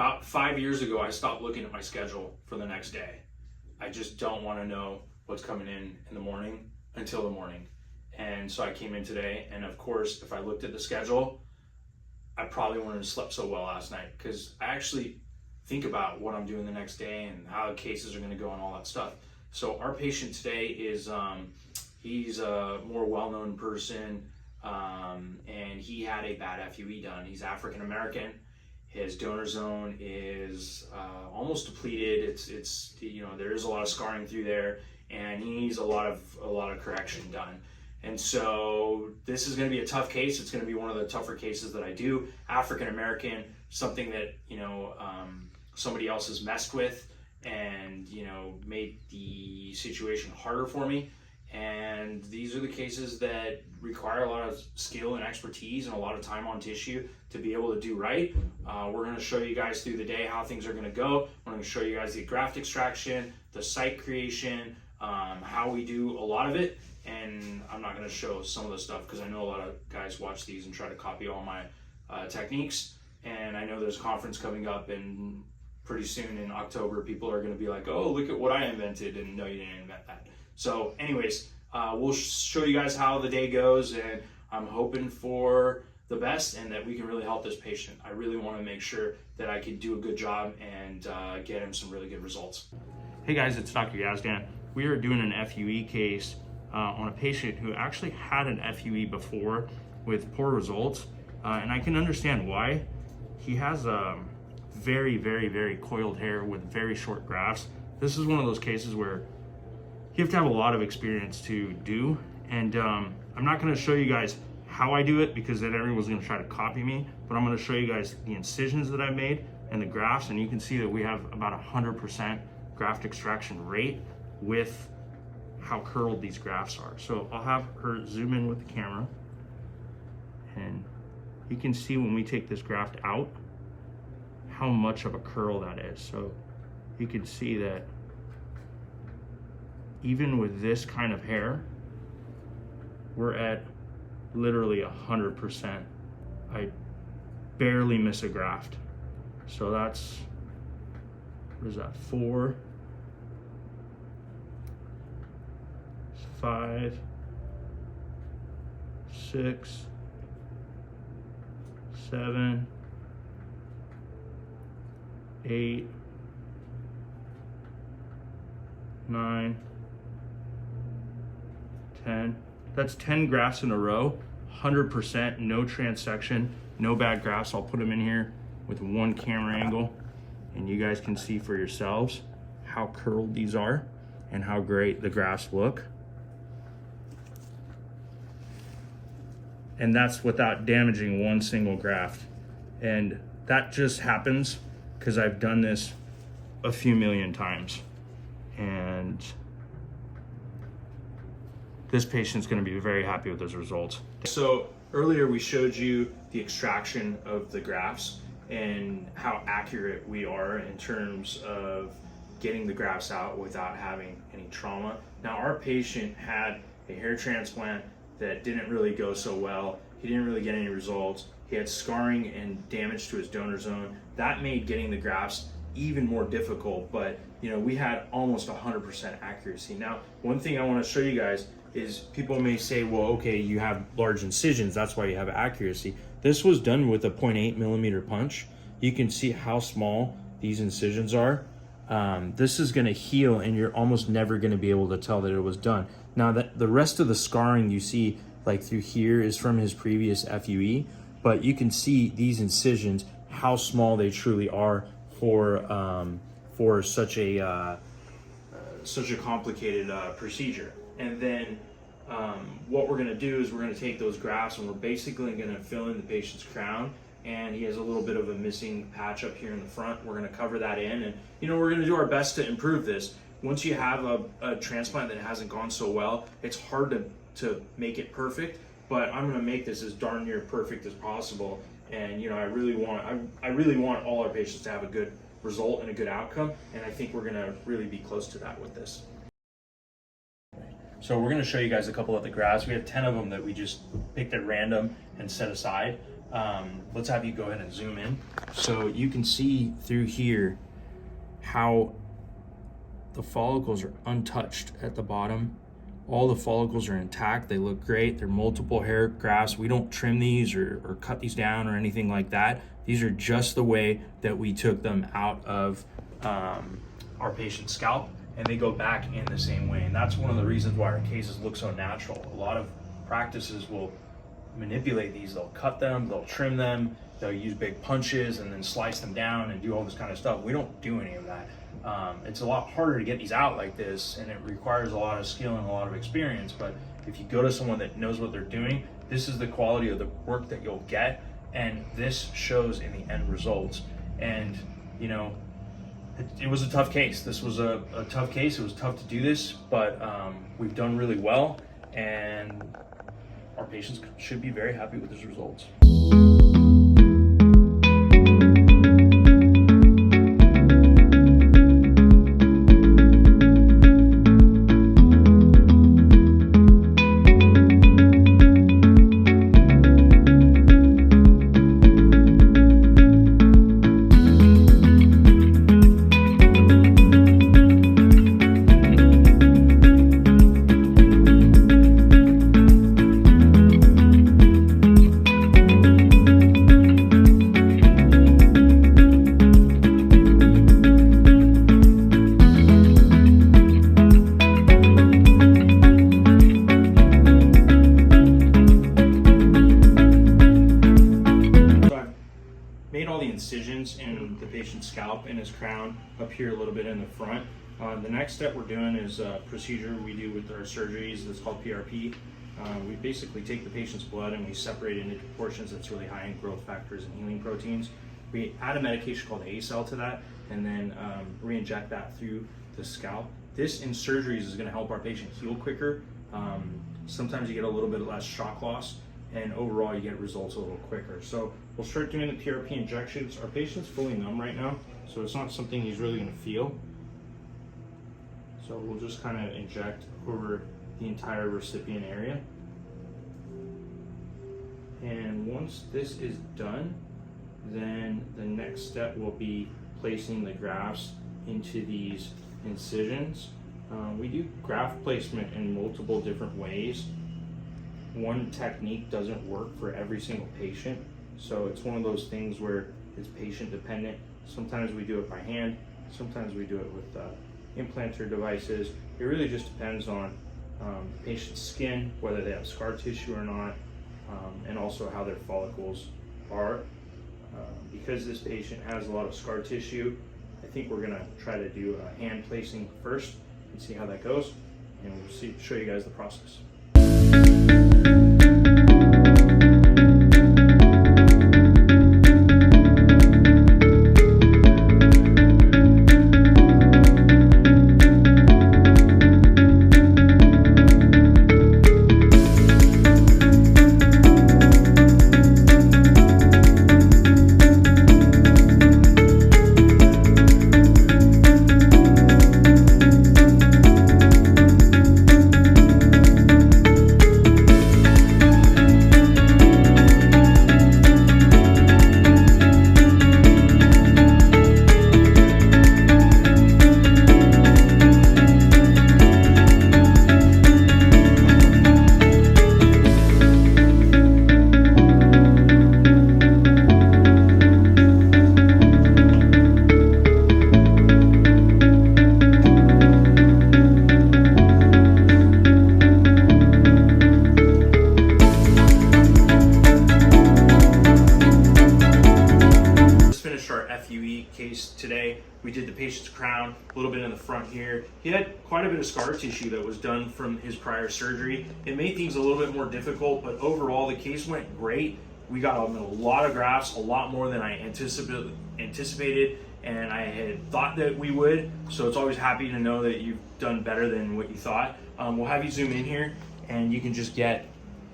About 5 years ago, I stopped looking at my schedule for the next day. I just don't want to know what's coming in the morning until the morning. And so I came in today, and of course, if I looked at the schedule, I probably wouldn't have slept so well last night, because I actually think about what I'm doing the next day and how the cases are going to go and all that stuff. So our patient today is, he's a more well-known person, and he had a bad FUE done. He's African American. His donor zone is almost depleted. It's you know, there is a lot of scarring through there, and he needs a lot of correction done. And so this is going to be a tough case. It's going to be one of the tougher cases that I do. African American, something that, you know, somebody else has messed with and, you know, made the situation harder for me. And these are the cases that require a lot of skill and expertise and a lot of time on tissue to be able to do right. We're going to show you guys through the day how things are going to go. We're going to show you guys the graft extraction, the site creation, how we do a lot of it. And I'm not going to show some of the stuff because I know a lot of guys watch these and try to copy all my techniques. And I know there's a conference coming up, and pretty soon in October, people are going to be like, oh, look at what I invented. And no, you didn't invent that. So anyways, we'll show you guys how the day goes, and I'm hoping for the best and that we can really help this patient. I really want to make sure that I can do a good job and get him some really good results. Hey guys, it's Dr. Yazdan. We are doing an FUE case on a patient who actually had an FUE before with poor results, and I can understand why. He has very, very, very coiled hair with very short grafts. This is one of those cases where you have to have a lot of experience to do, and I'm not going to show you guys how I do it because then everyone's going to try to copy me, but I'm going to show you guys the incisions that I made and the grafts, and you can see that we have about 100% graft extraction rate with how curled these grafts are. So I'll have her zoom in with the camera, and you can see when we take this graft out how much of a curl that is. So you can see that even with this kind of hair, we're at literally 100%. I barely miss a graft. So that's, what is that, 4, 5, 6, 7, 8, 9, 10. That's 10 grafts in a row, 100%, no transection, no bad grafts. I'll put them in here with one camera angle, and you guys can see for yourselves how curled these are and how great the grafts look. And that's without damaging one single graft. And that just happens because I've done this a few million times. And this patient's gonna be very happy with his results. So earlier we showed you the extraction of the grafts and how accurate we are in terms of getting the grafts out without having any trauma. Now our patient had a hair transplant that didn't really go so well. He didn't really get any results. He had scarring and damage to his donor zone. That made getting the grafts even more difficult, but you know, we had almost 100% accuracy. Now, one thing I wanna show you guys is people may say, well, okay, you have large incisions, that's why you have accuracy. This was done with a 0.8 millimeter punch. You can see how small these incisions are. This is gonna heal and you're almost never gonna be able to tell that it was done. Now, that the rest of the scarring you see like through here is from his previous FUE, but you can see these incisions, how small they truly are for such a complicated procedure. And then what we're gonna do is we're gonna take those grafts and we're basically gonna fill in the patient's crown, and he has a little bit of a missing patch up here in the front. We're gonna cover that in, and you know, we're gonna do our best to improve this. Once you have a transplant that hasn't gone so well, it's hard to make it perfect, but I'm gonna make this as darn near perfect as possible. And you know, I really want all our patients to have a good result and a good outcome, and I think we're gonna really be close to that with this. So we're gonna show you guys a couple of the grafts. We have 10 of them that we just picked at random and set aside. Let's have you go ahead and zoom in. So you can see through here how the follicles are untouched at the bottom. All the follicles are intact. They look great. They're multiple hair grafts. We don't trim these or cut these down or anything like that. These are just the way that we took them out of our patient's scalp, and they go back in the same way. And that's one of the reasons why our cases look so natural. A lot of practices will manipulate these. They'll cut them, they'll trim them, they'll use big punches and then slice them down and do all this kind of stuff. We don't do any of that. It's a lot harder to get these out like this, and it requires a lot of skill and a lot of experience. But if you go to someone that knows what they're doing, this is the quality of the work that you'll get, and this shows in the end results. And you know, it was a tough case. This was a tough case. It was tough to do this, but we've done really well, and our patients should be very happy with these results. Incisions in the patient's scalp and his crown up here a little bit in the front. The next step we're doing is a procedure we do with our surgeries that's called PRP. We basically take the patient's blood and we separate it into portions that's really high in growth factors and healing proteins. We add a medication called ACell to that and then re-inject that through the scalp. This in surgeries is going to help our patient heal quicker. Sometimes you get a little bit less shock loss, and overall you get results a little quicker. So we'll start doing the PRP injections. Our patient's fully numb right now, so it's not something he's really going to feel. So we'll just kind of inject over the entire recipient area. And once this is done, then the next step will be placing the grafts into these incisions. We do graft placement in multiple different ways. One technique doesn't work for every single patient, so it's one of those things where it's patient dependent. Sometimes we do it by hand, sometimes we do it with implanter devices. It really just depends on the patient's skin, whether they have scar tissue or not, and also how their follicles are. Because this patient has a lot of scar tissue, I think we're gonna try to do a hand placing first and see how that goes, and we'll show you guys the process. FUE case today. We did the patient's crown, a little bit in the front here. He had quite a bit of scar tissue that was done from his prior surgery. It made things a little bit more difficult, but overall the case went great. We got a lot of grafts, a lot more than I anticipated, and I had thought that we would. So it's always happy to know that you've done better than what you thought. We'll have you zoom in here and you can just get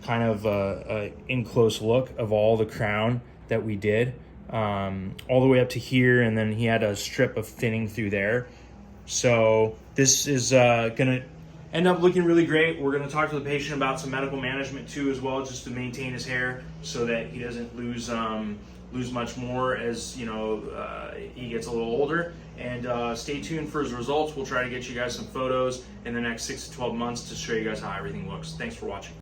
kind of a in close look of all the crown that we did. All the way up to here, and then he had a strip of thinning through there. So this is gonna end up looking really great. We're going to talk to the patient about some medical management too as well, just to maintain his hair so that he doesn't lose much more as he gets a little older. And stay tuned for his results. We'll try to get you guys some photos in the next 6 to 12 months to show you guys how everything looks. Thanks for watching.